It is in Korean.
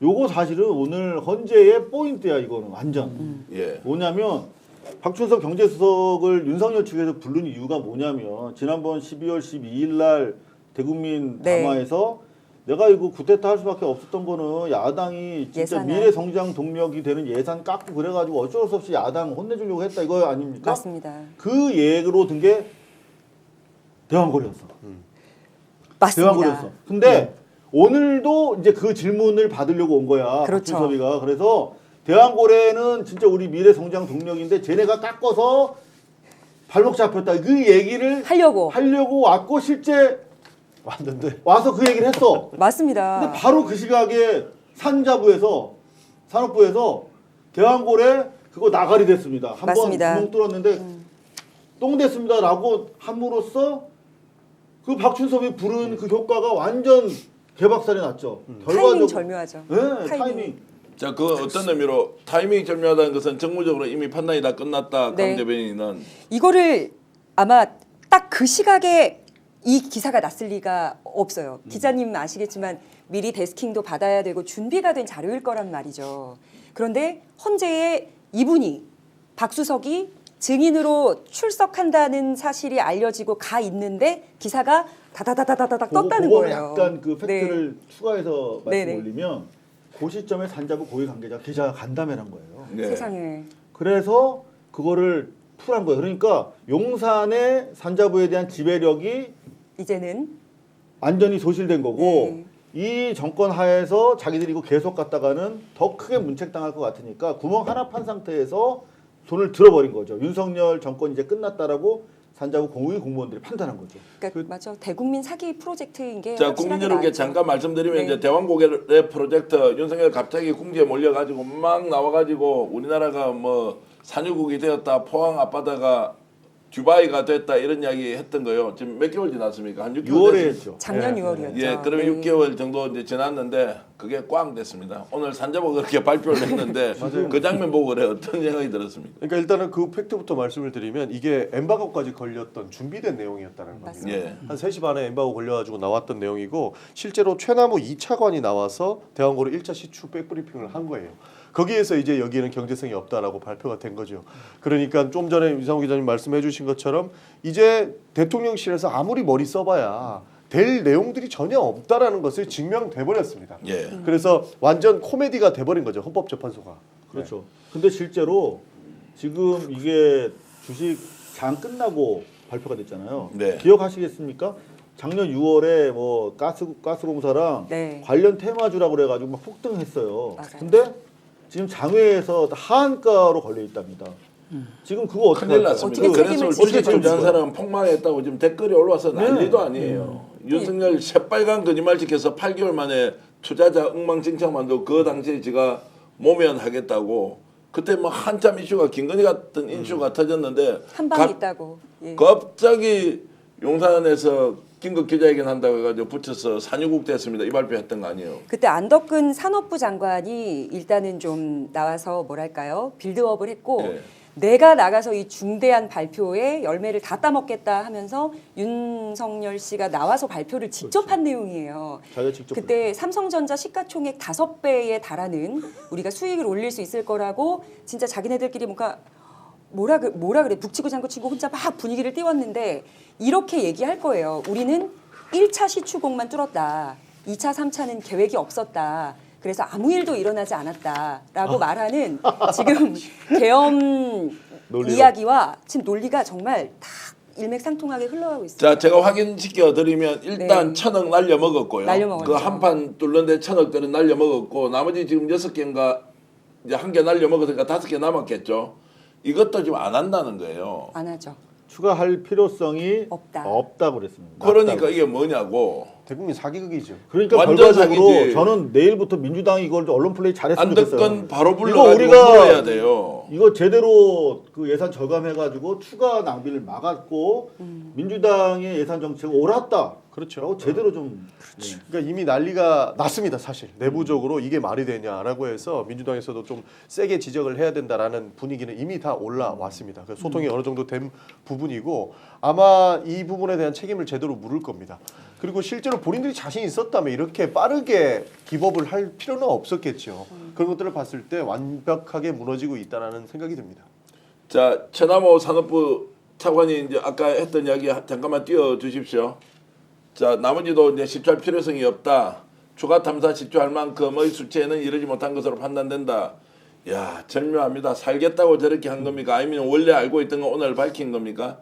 요거 사실은 오늘 헌재의 포인트야 이거는 완전. 예. 뭐냐면 박준석 경제수석을 윤석열 측에서 부른 이유가 뭐냐면 지난번 12월 12일 날 대국민 네. 담화에서 내가 이거 구태타 할 수밖에 없었던 거는 야당이 진짜 예산을. 미래 성장 동력이 되는 예산 깎고 그래가지고 어쩔 수 없이 야당 혼내주려고 했다 이거 아닙니까? 맞습니다. 그 얘기로 든 게 대왕거래였어. 맞습니다. 대왕거래였어. 근데 오늘도 이제 그 질문을 받으려고 온 거야. 그렇죠. 박준섭이가. 그래서 대왕고래는 진짜 우리 미래 성장 동력인데 쟤네가 깎아서 발목 잡혔다. 그 얘기를 하려고. 왔고 실제 왔는데 와서 그 얘기를 했어. 맞습니다. 근데 바로 그 시각에 산업부에서 대왕고래 그거 나가리 됐습니다. 한 번 맞습니다. 구멍 뚫었는데 똥 됐습니다라고 함으로써 그 박준섭이 부른 그 효과가 완전 개박살이 났죠. 타이밍 절묘하죠. 네, 타이밍. 자, 그 어떤 의미로 타이밍이 절묘하다는 것은 정무적으로 이미 판단이 다 끝났다. 네. 강 대변인은 이거를 아마 딱 그 시각에 이 기사가 났을 리가 없어요. 기자님 아시겠지만 미리 데스킹도 받아야 되고 준비가 된 자료일 거란 말이죠. 그런데 헌재에 이분이 박수석이 증인으로 출석한다는 사실이 알려지고 가 있는데 기사가 다다다다다닥 떴다는 그거 거예요. 약간 그 팩트를 추가해서 말씀 네네. 올리면 그 시점에 산자부 고위 관계자 기자가 간담회란 거예요. 네. 세상에. 그래서 그거를 풀한 거예요. 그러니까 용산의 산자부에 대한 지배력이 이제는 완전히 소실된 거고 네. 이 정권 하에서 자기들이 이거 계속 갔다가는 더 크게 문책당할 것 같으니까 구멍 하나 판 상태에서 손을 들어버린 거죠. 윤석열 정권 이제 끝났다라고 산자부 공의 공무원들이 판단한 거죠. 그러니까 맞아 대국민 사기 프로젝트인 게 자, 확실하게 국민 여러분께 나왔죠. 잠깐 말씀드리면 네. 이제 대왕고개 프로젝트 윤석열 갑자기 궁지에 몰려가지고 막 나와가지고 우리나라가 뭐 산유국이 되었다, 포항 앞바다가 듀바이가 됐다 이런 이야기 했던 거요. 지금 몇 개월 지났습니까? 한 6개월 6월에 됐습니까? 했죠. 작년 네. 6월이었죠. 예, 그러면 네. 6개월 정도 이제 지났는데 그게 꽝 됐습니다. 오늘 산자부가 그렇게 발표를 했는데 그 장면 보고 그래 어떤 생각이 들었습니까? 그러니까 일단은 그 팩트부터 말씀을 드리면 이게 엠바고까지 걸렸던 준비된 내용이었다는 겁니다. 맞습니다. 예. 한 3시 반에 엠바고 걸려가지고 나왔던 내용이고 실제로 최나무 2차관이 나와서 대왕고래 1차 시추 백브리핑을 한 거예요. 거기에서 이제 여기에는 경제성이 없다라고 발표가 된 거죠. 그러니까 좀 전에 이상호 기자님 말씀해 주신 것처럼 이제 대통령실에서 아무리 머리 써봐야 될 내용들이 전혀 없다라는 것을 증명돼 버렸습니다. 예. 그래서 완전 코미디가 돼버린 거죠. 헌법재판소가. 그렇죠. 근데 실제로 지금 이게 주식 장 끝나고 발표가 됐잖아요. 네. 기억하시겠습니까? 작년 6월에 뭐 가스공사랑 네. 관련 테마주라고 그래가지고 막 폭등했어요. 맞아요. 근데 지금 장외에서 하한가로 걸려 있답니다. 지금 그거 어떻게 큰일 할까요? 났습니다. 어떻게 그래서 책임을 주식 지겠어요? 투자한 사람은 폭망했다고 지금 댓글이 올라와서 네. 난리도 아니에요. 윤석열 새빨간 거짓말 지켜서 8개월 만에 투자자 엉망진창 만들고 그 당시에 제가 모면하겠다고 그때 뭐 한참 이슈가 김건희 같은 이슈가 터졌는데 한 방이 있다고. 예. 갑자기 용산에서 긴급 기자회견 한다고 해가지고 붙여서 산유국 됐습니다. 이 발표했던 거 아니에요. 그때 안덕근 산업부 장관이 일단은 좀 나와서 뭐랄까요 빌드업을 했고 예. 내가 나가서 이 중대한 발표에 열매를 다 따먹겠다 하면서 윤석열 씨가 나와서 발표를 직접 한 내용이에요. 자기가 직접 그때 삼성전자 시가총액 5배에 달하는 우리가 수익을 올릴 수 있을 거라고 진짜 자기네들끼리 뭔가 뭐라 그래 북치고 장구치고 혼자 막 분위기를 띄웠는데 이렇게 얘기할 거예요. 우리는 1차 시추곡만 뚫었다. 2차, 3차는 계획이 없었다. 그래서 아무 일도 일어나지 않았다라고 말하는 지금 계엄 논리로. 이야기와 지금 논리가 정말 다 일맥상통하게 흘러가고 있습니다. 자, 제가 확인시켜 드리면 일단 네. 1,000억 날려 먹었고요. 날려먹었죠. 그 한 판 뚫는데 1,000억들은 날려 먹었고 나머지 지금 6개인가 이제 한 개 날려 먹었으니까 5개 남았겠죠. 이것도 지금 안 한다는 거예요. 안 하죠. 추가할 필요성이 없다. 없다고 그랬습니다. 그러니까 없다고. 이게 뭐냐고. 대국민 사기극이죠. 그러니까 완전 결과적으로 사기지. 저는 내일부터 민주당이 이걸 좀 언론 플레이 잘했으면 좋겠어요. 안덕건 바로 이거 불러가지고 우리가 물어야 돼요. 이거 제대로 그 예산 절감해가지고 추가 낭비를 막았고 민주당의 예산 정책은 옳았다. 그렇죠. 제대로 좀 네. 그러니까 이미 난리가 났습니다, 사실. 내부적으로 이게 말이 되냐라고 해서 민주당에서도 좀 세게 지적을 해야 된다라는 분위기는 이미 다 올라왔습니다. 그 소통이 어느 정도 된 부분이고 아마 이 부분에 대한 책임을 제대로 물을 겁니다. 그리고 실제로 본인들이 자신 있었다면 이렇게 빠르게 기법을 할 필요는 없었겠죠. 그런 것들을 봤을 때 완벽하게 무너지고 있다라는 생각이 듭니다. 자, 최남호 산업부 차관이 이제 아까 했던 이야기 잠깐만 띄워 주십시오. 자, 나머지도 이제 집중할 필요성이 없다. 추가 탐사 집중할 만큼의 수치에는 이르지 못한 것으로 판단된다. 야, 절묘합니다. 살겠다고 저렇게 한 겁니까? 아니면 원래 알고 있던 거 오늘 밝힌 겁니까?